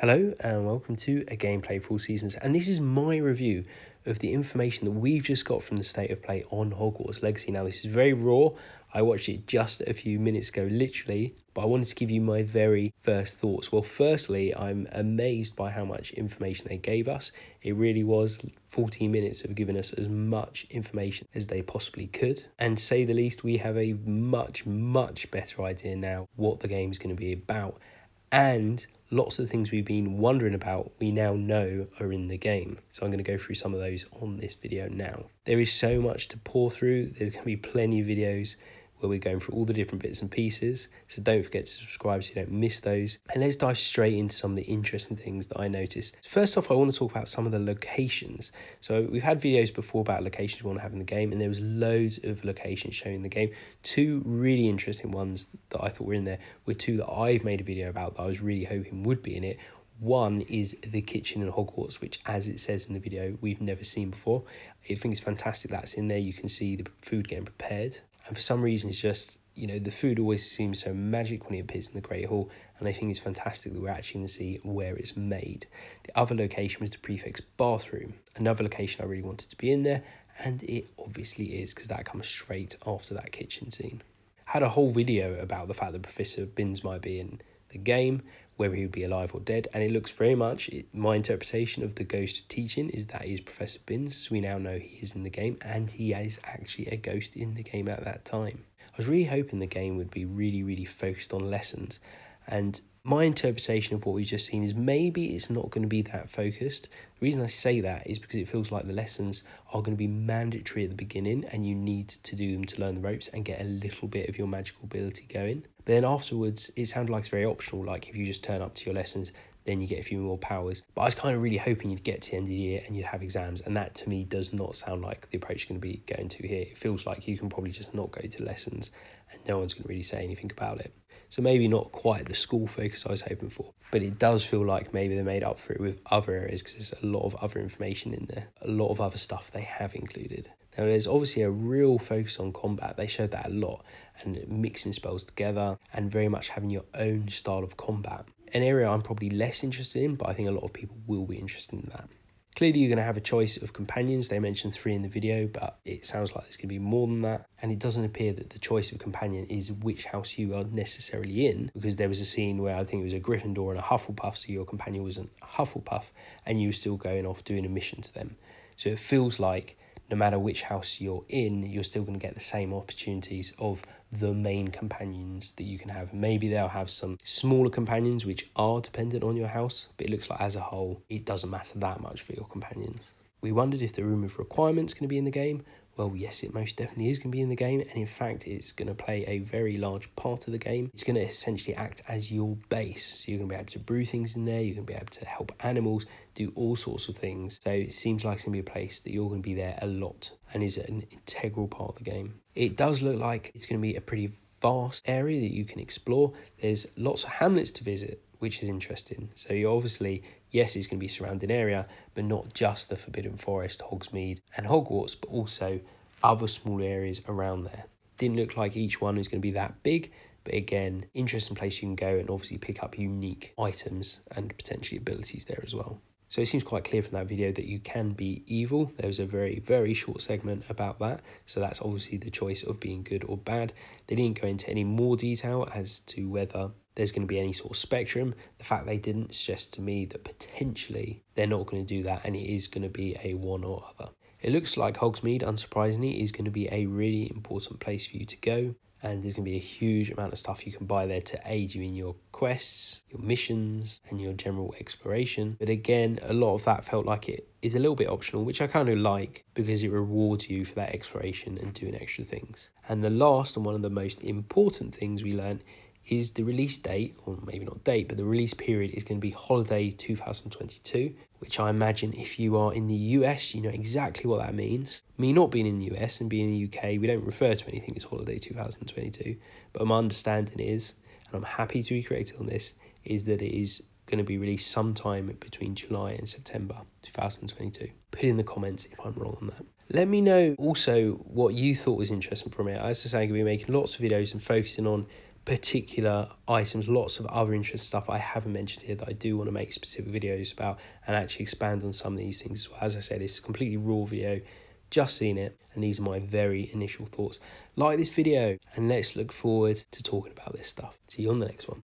Hello and welcome to A Gameplay for All Seasons, and this is my review of the information that we've just got from the State of Play on Hogwarts Legacy. Now this is very raw, I watched it just a few minutes ago literally, but I wanted to give you my very first thoughts. Well, firstly, I'm amazed by how much information they gave us. It really was 14 minutes of giving us as much information as they possibly could, and to say the least, we have a much better idea now what the game is going to be about, and lots of the things we've been wondering about, we now know are in the game. So I'm going to go through some of those on this video now. There is so much to pour through. There's going to be plenty of videos where we're going through all the different bits and pieces. So don't forget to subscribe so you don't miss those. And let's dive straight into some of the interesting things that I noticed. First off, I want to talk about some of the locations. So we've had videos before about locations we want to have in the game, and there was loads of locations shown in the game. Two really interesting ones that I thought were in there were two that I've made a video about that I was really hoping would be in it. One is the kitchen in Hogwarts, which, as it says in the video, we've never seen before. I think it's fantastic that's in there. You can see the food getting prepared. And for some reason, it's just, the food always seems so magic when it appears in the Great Hall. And I think it's fantastic that we're actually going to see where it's made. The other location was the prefect's bathroom. Another location I really wanted to be in there. And it obviously is, because that comes straight after that kitchen scene. I had a whole video about the fact that Professor Binns might be in the game, whether he would be alive or dead, and it looks very much, my interpretation of the ghost teaching is that is Professor Binns. So we now know he is in the game, and he is actually a ghost in the game at that time. I was really hoping the game would be really focused on lessons, and my interpretation of what we've just seen is maybe it's not going to be that focused. The reason I say that is because it feels like the lessons are going to be mandatory at the beginning and you need to do them to learn the ropes and get a little bit of your magical ability going. But then afterwards, it sounded like it's very optional, like if you just turn up to your lessons, then you get a few more powers. But I was kind of really hoping you'd get to the end of the year and you'd have exams, and that to me does not sound like the approach you're going to be going to here. It feels like you can probably just not go to lessons and no one's going to really say anything about it. So maybe not quite the school focus I was hoping for, but it does feel like maybe they made up for it with other areas because there's a lot of other information in there, a lot of other stuff they have included. Now there's obviously a real focus on combat. They showed that a lot, and mixing spells together and very much having your own style of combat. An area I'm probably less interested in, but I think a lot of people will be interested in that. Clearly, you're going to have a choice of companions. They mentioned 3 in the video, but it sounds like there's going to be more than that. And it doesn't appear that the choice of companion is which house you are necessarily in, because there was a scene where I think it was a Gryffindor and a Hufflepuff, so your companion was a Hufflepuff, and you were still going off doing a mission to them. So it feels like no matter which house you're in, you're still going to get the same opportunities of the main companions that you can have. Maybe they'll have some smaller companions which are dependent on your house, but it looks like as a whole, it doesn't matter that much for your companions. We wondered if the room of requirements going to be in the game. Well, yes, it most definitely is going to be in the game, and in fact, it's going to play a very large part of the game. It's going to essentially act as your base. So you're going to be able to brew things in there, you're going to be able to help animals, do all sorts of things. So it seems like it's going to be a place that you're going to be there a lot and is an integral part of the game. It does look like it's going to be a pretty vast area that you can explore. There's lots of hamlets to visit, which is interesting. So you're obviously, yes, it's going to be a surrounding area, but not just the Forbidden Forest, Hogsmeade and Hogwarts, but also other small areas around there. Didn't look like each one is going to be that big, but again, interesting place you can go and obviously pick up unique items and potentially abilities there as well. So it seems quite clear from that video that you can be evil. There was a very short segment about that. So that's obviously the choice of being good or bad. They didn't go into any more detail as to whether there's going to be any sort of spectrum. The fact they didn't suggests to me that potentially they're not going to do that and it is going to be a one or other. It looks like Hogsmeade, unsurprisingly, is going to be a really important place for you to go. And there's going to be a huge amount of stuff you can buy there to aid you in your quests, your missions, and your general exploration. But again, a lot of that felt like it is a little bit optional, which I kind of like because it rewards you for that exploration and doing extra things. And the last and one of the most important things we learned is the release date, or maybe not date, but the release period is going to be holiday 2022, which I imagine if you are in the US, you know exactly what that means. Me not being in the US and being in the UK, we don't refer to anything as holiday 2022, but my understanding is, and I'm happy to be corrected on this, is that it is going to be released sometime between July and September 2022. Put in the comments if I'm wrong on that. Let me know also what you thought was interesting from it. As I say, I'm going to be making lots of videos and focusing on particular items, lots of other interesting stuff I haven't mentioned here that I do want to make specific videos about and actually expand on some of these things as well. As I said, it's a completely raw video, just seen it, and these are my very initial thoughts. Like this video, and let's look forward to talking about this stuff. See you on the next one.